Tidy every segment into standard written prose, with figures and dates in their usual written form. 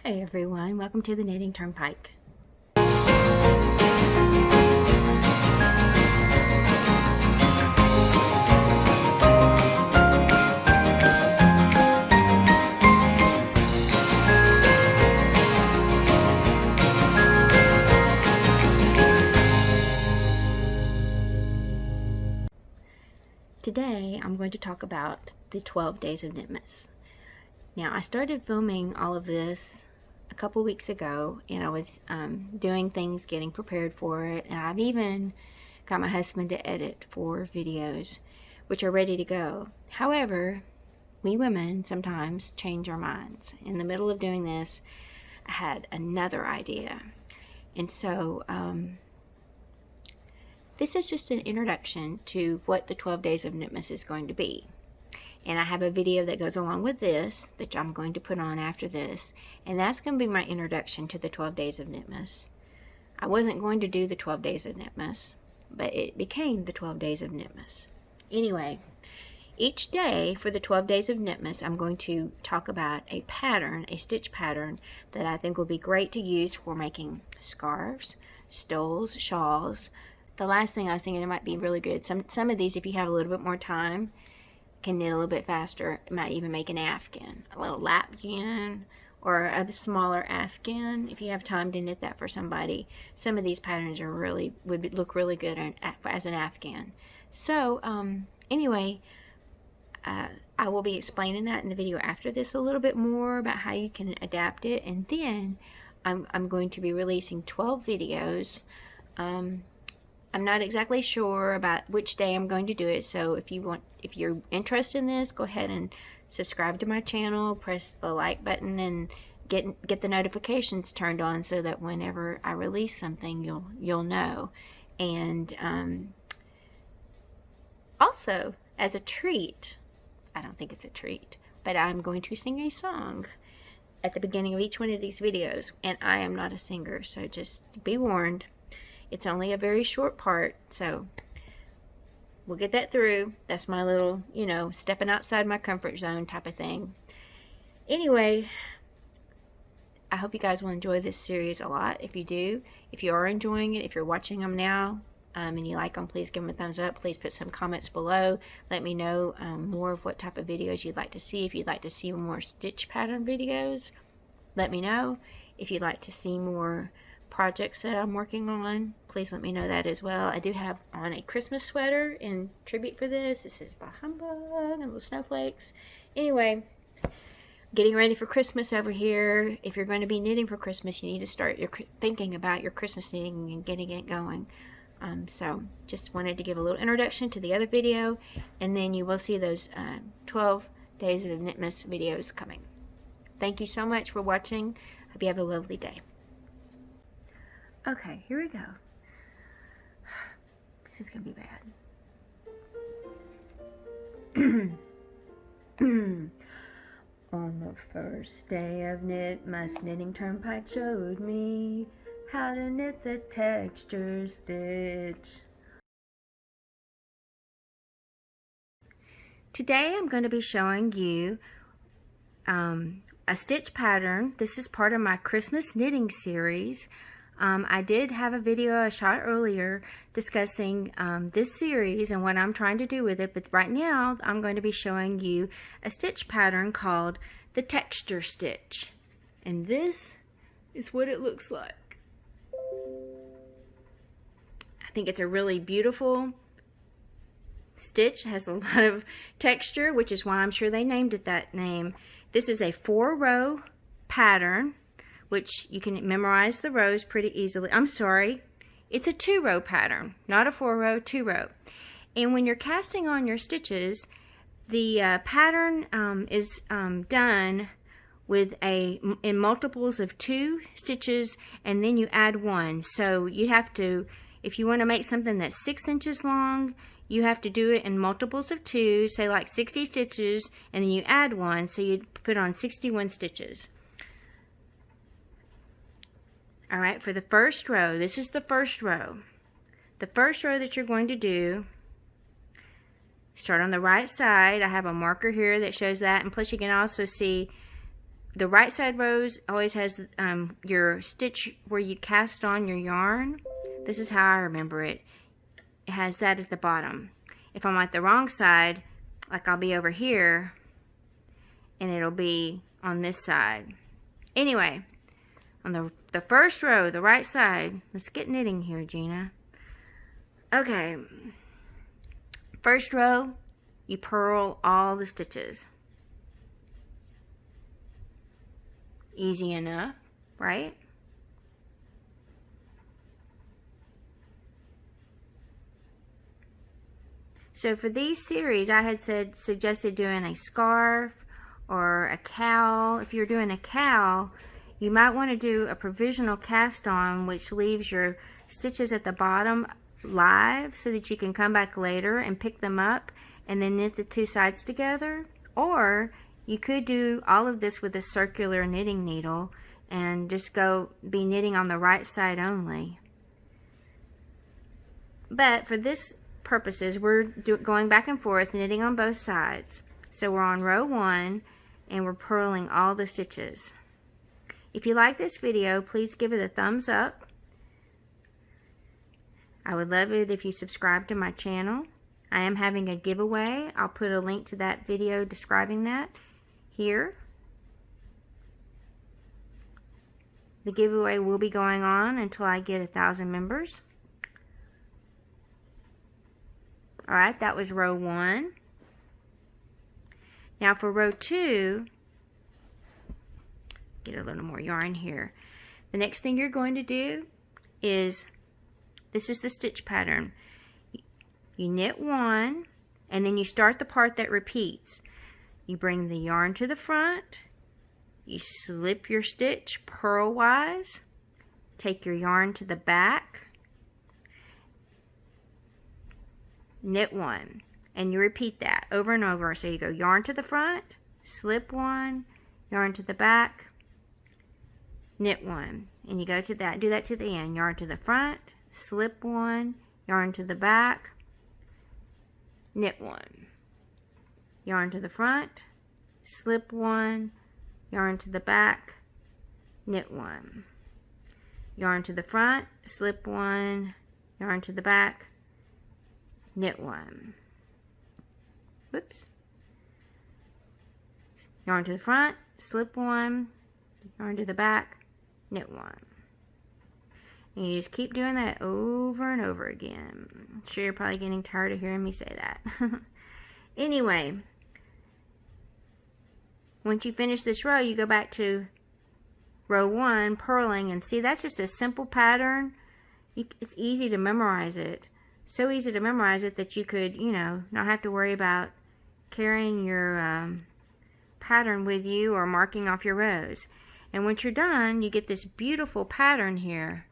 Hey everyone, welcome to the Knitting Turnpike. Today I'm going to talk about the 12 days of Knitmas. Now I started filming all of this a couple weeks ago, and I was doing things, getting prepared for it, and I've even got my husband to edit 4 videos which are ready to go. However, we women sometimes change our minds. In the middle of doing this, I had another idea, and so this is just an introduction to what the 12 days of Knitmas is going to be. And I have a video that goes along with this that I'm going to put on after this, and that's going to be my introduction to the 12 days of Knitmas. I wasn't going to do the 12 days of Knitmas, but it became the 12 days of Knitmas. Anyway, each day for the 12 days of Knitmas, I'm going to talk about a pattern, a stitch pattern that I think will be great to use for making scarves, stoles, shawls. The last thing I was thinking, it might be really good. Some of these, if you have a little bit more time, can knit a little bit faster. It might even make an afghan, a little lapghan, or a smaller afghan if you have time to knit that for somebody. Some of these patterns are would look really good as an afghan. So anyway, I will be explaining that in the video after this a little bit more about how you can adapt it, and then I'm going to be releasing 12 videos. I'm not exactly sure about which day I'm going to do it, so if you're interested in this, go ahead and subscribe to my channel, press the like button, and get the notifications turned on so that whenever I release something, you'll know. And also, as a treat, I don't think it's a treat, but I'm going to sing a song at the beginning of each one of these videos, and I am not a singer, so just be warned. It's only a very short part, so we'll get that through. That's my little, stepping outside my comfort zone type of thing. Anyway, I hope you guys will enjoy this series a lot. If you do, if you are enjoying it, if you're watching them now and you like them, please give them a thumbs up. Please put some comments below. Let me know more of what type of videos you'd like to see. If you'd like to see more stitch pattern videos, let me know. If you'd like to see more projects that I'm working on, please let me know that as well. I do have on a Christmas sweater in tribute for this. This is by Humbug and little snowflakes. Anyway, getting ready for Christmas over here. If you're going to be knitting for Christmas, you need to start thinking about your Christmas knitting and getting it going. So just wanted to give a little introduction to the other video, and then you will see those 12 days of Knitmas videos coming. Thank you so much for watching. Hope you have a lovely day. Okay, here we go. This is gonna be bad. On the first day of Knitmas, Knitting Turnpike showed me how to knit the texture stitch. Today I'm going to be showing you a stitch pattern. This is part of my Christmas knitting series. I did have a video I shot earlier discussing this series and what I'm trying to do with it, but right now I'm going to be showing you a stitch pattern called the texture stitch. And this is what it looks like. I think it's a really beautiful stitch. It has a lot of texture, which is why I'm sure they named it that name. This is a 4-row pattern, which you can memorize the rows pretty easily. I'm sorry, it's a 2-row pattern, not a 4-row, 2-row. And when you're casting on your stitches, the pattern is done with in multiples of 2 stitches, and then you add 1. So you have to, if you want to make something that's 6 inches long, you have to do it in multiples of 2, say like 60 stitches, and then you add 1, so you put on 61 stitches. Alright, for the first row, this is the first row. The first row that you're going to do, start on the right side. I have a marker here that shows that, and plus you can also see the right side rows always has your stitch where you cast on your yarn. This is how I remember it. It has that at the bottom. If I'm at the wrong side, like I'll be over here, and it'll be on this side. Anyway, on the first row, the right side, let's get knitting here, Gina. Okay, first row, you purl all the stitches. Easy enough, right? So for these series, I had suggested doing a scarf or a cowl. If you're doing a cowl, you might want to do a provisional cast on, which leaves your stitches at the bottom live so that you can come back later and pick them up and then knit the two sides together. Or you could do all of this with a circular knitting needle and just be knitting on the right side only. But for this purposes, we're going back and forth, knitting on both sides. So we're on row 1 and we're purling all the stitches. If you like this video, please give it a thumbs up. I would love it if you subscribe to my channel. I am having a giveaway. I'll put a link to that video describing that here. The giveaway will be going on until I get 1,000 members. Alright, that was row 1. Now for row 2, get a little more yarn here. The next thing you're going to do is, this is the stitch pattern. You knit 1, and then you start the part that repeats. You bring the yarn to the front, you slip your stitch purlwise, take your yarn to the back, knit 1, and you repeat that over and over. So you go yarn to the front, slip 1, yarn to the back, knit 1, and you go to that, do that to the end. Yarn to the front, slip 1, yarn to the back, knit 1. Yarn to the front, slip 1, yarn to the back, knit 1. Yarn to the front, slip 1, yarn to the back, knit 1. Whoops. Yarn to the front, slip 1, yarn to the back, knit 1. And you just keep doing that over and over again. I'm sure you're probably getting tired of hearing me say that. Anyway, once you finish this row, you go back to row 1, purling, and see, that's just a simple pattern. It's easy to memorize it. So easy to memorize it that you could, not have to worry about carrying your pattern with you or marking off your rows. And once you're done, you get this beautiful pattern here.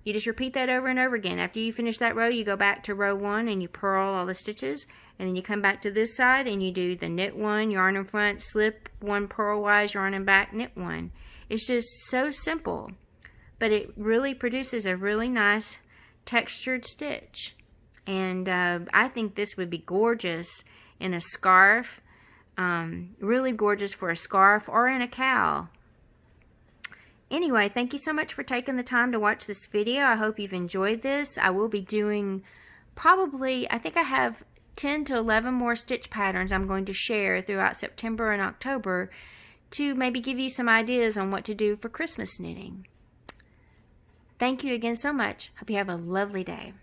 You just repeat that over and over again. After you finish that row, you go back to row 1 and you purl all the stitches, and then you come back to this side and you do the knit 1, yarn in front, slip 1 purlwise, yarn in back, knit 1. It's just so simple, but it really produces a really nice textured stitch. And I think this would be gorgeous in a scarf, really gorgeous for a scarf or in a cowl. Anyway, thank you so much for taking the time to watch this video. I hope you've enjoyed this. I will be doing probably, I think I have 10 to 11 more stitch patterns I'm going to share throughout September and October to maybe give you some ideas on what to do for Christmas knitting. Thank you again so much. Hope you have a lovely day.